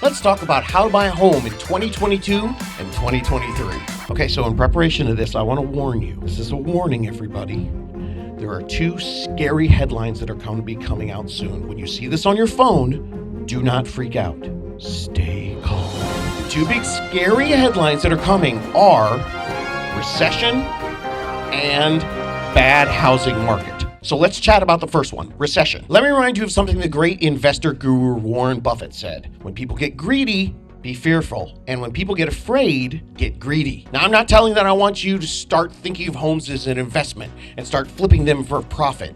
Let's talk about how to buy a home in 2022 and 2023. Okay, so in preparation of this, I want to warn you. This is a warning, everybody. There are two scary headlines that are going to be coming out soon. When you see this on your phone, do not freak out. Stay calm. The two big scary headlines that are coming are recession and bad housing market. So let's chat about the first one, recession. Let me remind you of something the great investor guru Warren Buffett said. When people get greedy, be fearful. And when people get afraid, get greedy. Now, I'm not telling that I want you to start thinking of homes as an investment and start flipping them for profit.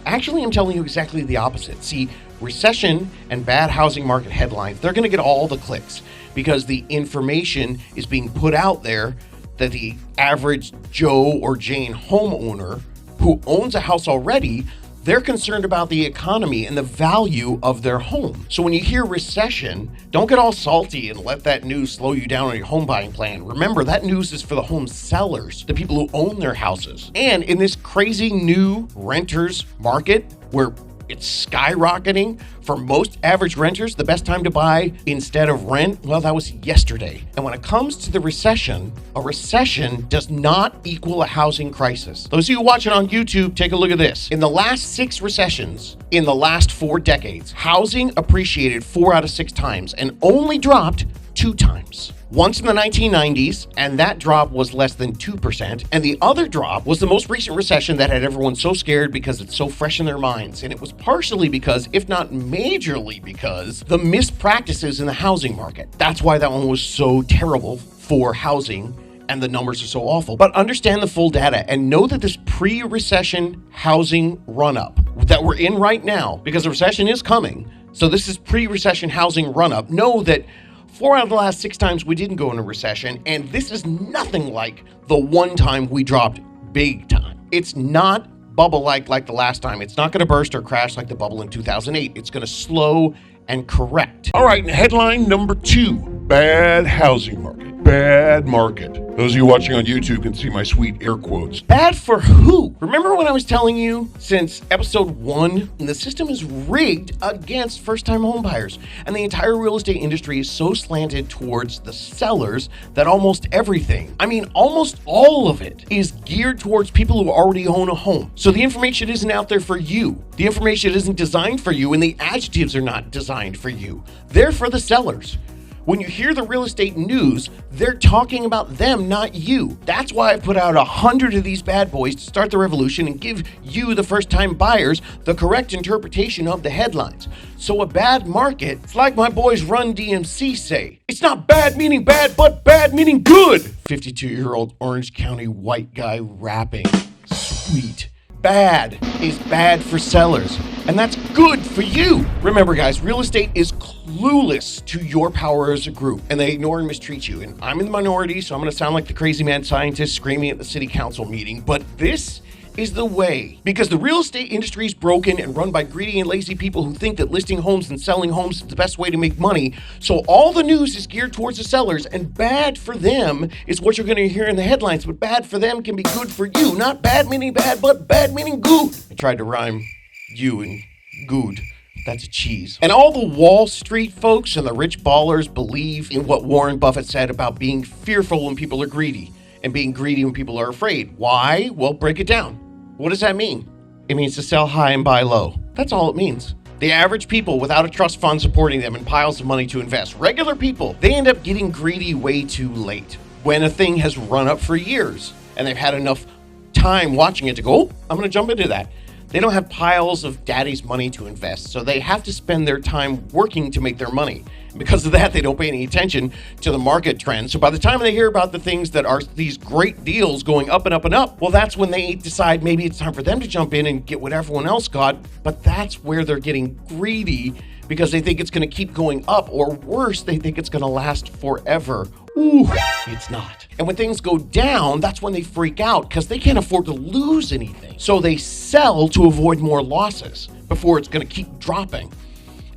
Actually, I'm telling you exactly the opposite. See, recession and bad housing market headlines, they're going to get all the clicks because the information is being put out there that the average Joe or Jane homeowner who owns a house already, they're concerned about the economy and the value of their home. So when you hear recession, don't get all salty and let that news slow you down on your home buying plan. Remember, that news is for the home sellers, the people who own their houses. And in this crazy new renters market where it's skyrocketing for most average renters, the best time to buy instead of rent, well, that was yesterday. And when it comes to the recession, a recession does not equal a housing crisis. Those of you watching on YouTube, take a look at this. In the last 6 recessions, in the last 4 decades, housing appreciated 4 out of 6 times and only dropped 2 times. Once in the 1990s, and that drop was less than 2%. And the other drop was the most recent recession that had everyone so scared because it's so fresh in their minds. And it was partially because, if not majorly because, the mispractices in the housing market. That's why that one was so terrible for housing and the numbers are so awful. But understand the full data and know that this pre-recession housing run-up that we're in right now, because the recession is coming, so this is pre-recession housing run-up, know that 4 out of the last 6 times we didn't go into recession, and this is nothing like the one time we dropped big time. It's not bubble-like the last time. It's not going to burst or crash like the bubble in 2008. It's going to slow and correct. All right, headline number 2, bad housing market. Bad market. Those of you watching on YouTube can see my sweet air quotes. Bad for who? Remember when I was telling you since episode 1, the system is rigged against first-time home buyers, and the entire real estate industry is so slanted towards the sellers that almost everything, almost all of it, is geared towards people who already own a home. So the information isn't out there for you. The information isn't designed for you, and the adjectives are not designed for you. They're for the sellers. When you hear the real estate news, they're talking about them, not you. That's why I put out 100 of these bad boys to start the revolution and give you, the first-time buyers, the correct interpretation of the headlines. So a bad market, it's like my boys Run DMC say, it's not bad meaning bad, but bad meaning good. 52-year-old Orange County white guy rapping. Sweet. Bad is bad for sellers, and that's good for you. Remember, guys, real estate is clueless to your power as a group, and they ignore and mistreat you. And I'm in the minority, so I'm going to sound like the crazy mad scientist screaming at the city council meeting, but this is the way, because the real estate industry is broken and run by greedy and lazy people who think that listing homes and selling homes is the best way to make money. So all the news is geared towards the sellers, and bad for them is what you're going to hear in the headlines, but bad for them can be good for you. Not bad meaning bad, but bad meaning good. I tried to rhyme you and good. That's a cheese. And all the Wall Street folks and the rich ballers believe in what Warren Buffett said about being fearful when people are greedy and being greedy when people are afraid. Why? Well, break it down. What does that mean? It means to sell high and buy low. That's all it means. The average people without a trust fund supporting them and piles of money to invest, regular people, they end up getting greedy way too late when a thing has run up for years and they've had enough time watching it to go, oh, I'm going to jump into that. They don't have piles of daddy's money to invest, so they have to spend their time working to make their money. And because of that, they don't pay any attention to the market trends. So by the time they hear about the things that are these great deals going up and up and up, well, that's when they decide maybe it's time for them to jump in and get what everyone else got. But that's where they're getting greedy because they think it's going to keep going up, or worse, they think it's going to last forever. Ooh, it's not. And when things go down, that's when they freak out because they can't afford to lose anything. So they sell to avoid more losses before it's going to keep dropping.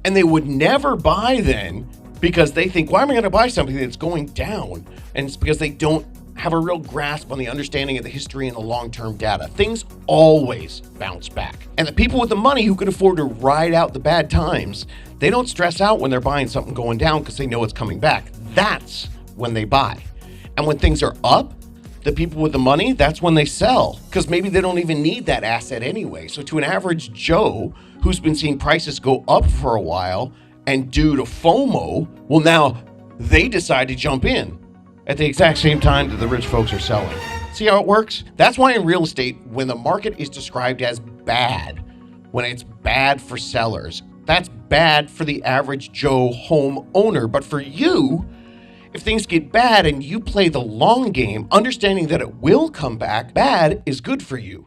And they would never buy then because they think, why am I going to buy something that's going down? And it's because they don't have a real grasp on the understanding of the history and the long-term data. Things always bounce back. And the people with the money who can afford to ride out the bad times, they don't stress out when they're buying something going down because they know it's coming back. That's when they buy. And when things are up, the people with the money, that's when they sell, because maybe they don't even need that asset anyway. So to an average Joe who's been seeing prices go up for a while, and due to FOMO, well, now they decide to jump in at the exact same time that the rich folks are selling. See how it works? That's why in real estate, when the market is described as bad, when it's bad for sellers, that's bad for the average Joe homeowner. But for you, if things get bad and you play the long game, understanding that it will come back, bad is good for you.